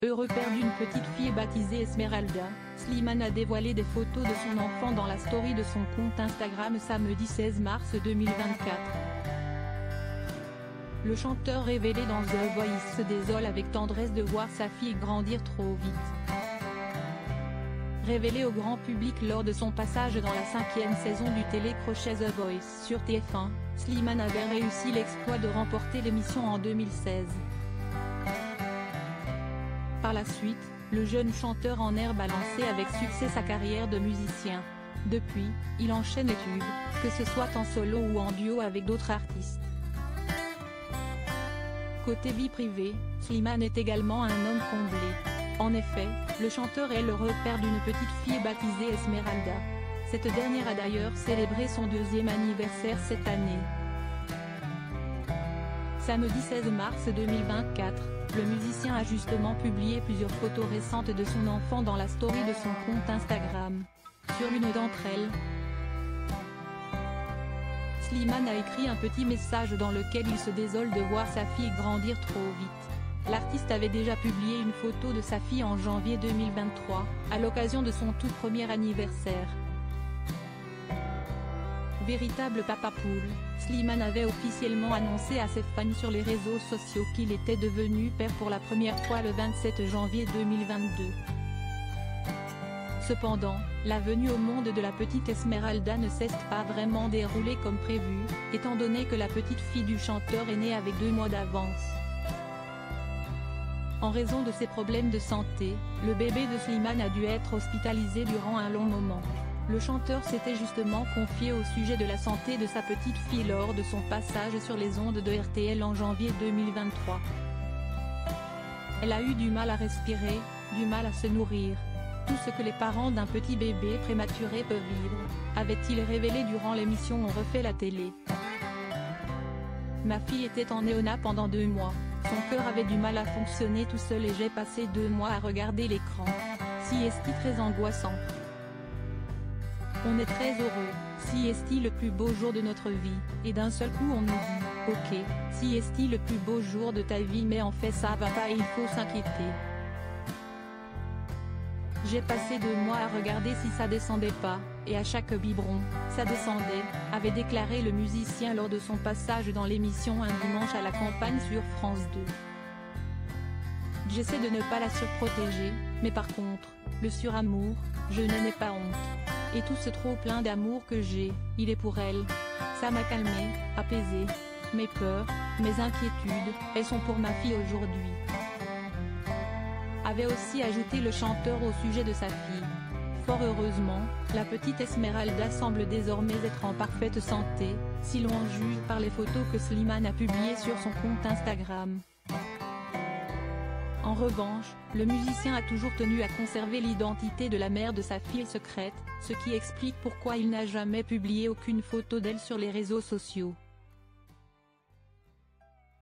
Heureux père d'une petite fille baptisée Esmeralda, Slimane a dévoilé des photos de son enfant dans la story de son compte Instagram samedi 16 mars 2024. Le chanteur révélé dans The Voice se désole avec tendresse de voir sa fille grandir trop vite. Révélé au grand public lors de son passage dans la 5e saison du télécrochet The Voice sur TF1, Slimane avait réussi l'exploit de remporter l'émission en 2016. Par la suite, le jeune chanteur en herbe a lancé avec succès sa carrière de musicien. Depuis, il enchaîne les tubes, que ce soit en solo ou en duo avec d'autres artistes. Côté vie privée, Slimane est également un homme comblé. En effet, le chanteur est le repère d'une petite fille baptisée Esmeralda. Cette dernière a d'ailleurs célébré son 2e anniversaire cette année. Samedi 16 mars 2024, le musicien a justement publié plusieurs photos récentes de son enfant dans la story de son compte Instagram. Sur une d'entre elles, Slimane a écrit un petit message dans lequel il se désole de voir sa fille grandir trop vite. L'artiste avait déjà publié une photo de sa fille en janvier 2023, à l'occasion de son tout premier anniversaire. Véritable papa poule, Slimane avait officiellement annoncé à ses fans sur les réseaux sociaux qu'il était devenu père pour la première fois le 27 janvier 2022. Cependant, la venue au monde de la petite Esmeralda ne s'est pas vraiment déroulée comme prévu, étant donné que la petite fille du chanteur est née avec 2 mois d'avance. En raison de ses problèmes de santé, le bébé de Slimane a dû être hospitalisé durant un long moment. Le chanteur s'était justement confié au sujet de la santé de sa petite fille lors de son passage sur les ondes de RTL en janvier 2023. Elle a eu du mal à respirer, du mal à se nourrir. Tout ce que les parents d'un petit bébé prématuré peuvent vivre, avait-il révélé durant l'émission On refait la télé. Ma fille était en néonat pendant 2 mois, son cœur avait du mal à fonctionner tout seul et j'ai passé 2 mois à regarder l'écran. Si est-il très angoissant. On est très heureux, si est-il le plus beau jour de notre vie, et d'un seul coup on nous dit, ok, si est-il le plus beau jour de ta vie mais en fait ça va pas et il faut s'inquiéter. J'ai passé 2 mois à regarder si ça descendait pas, et à chaque biberon, ça descendait, avait déclaré le musicien lors de son passage dans l'émission Un dimanche à la campagne sur France 2. J'essaie de ne pas la surprotéger, mais par contre, le suramour, je n'en ai pas honte. Et tout ce trop plein d'amour que j'ai, il est pour elle. Ça m'a calmé, apaisé. Mes peurs, mes inquiétudes, elles sont pour ma fille aujourd'hui. Avait aussi ajouté le chanteur au sujet de sa fille. Fort heureusement, la petite Esmeralda semble désormais être en parfaite santé, si l'on en juge par les photos que Slimane a publiées sur son compte Instagram. En revanche, le musicien a toujours tenu à conserver l'identité de la mère de sa fille secrète, ce qui explique pourquoi il n'a jamais publié aucune photo d'elle sur les réseaux sociaux.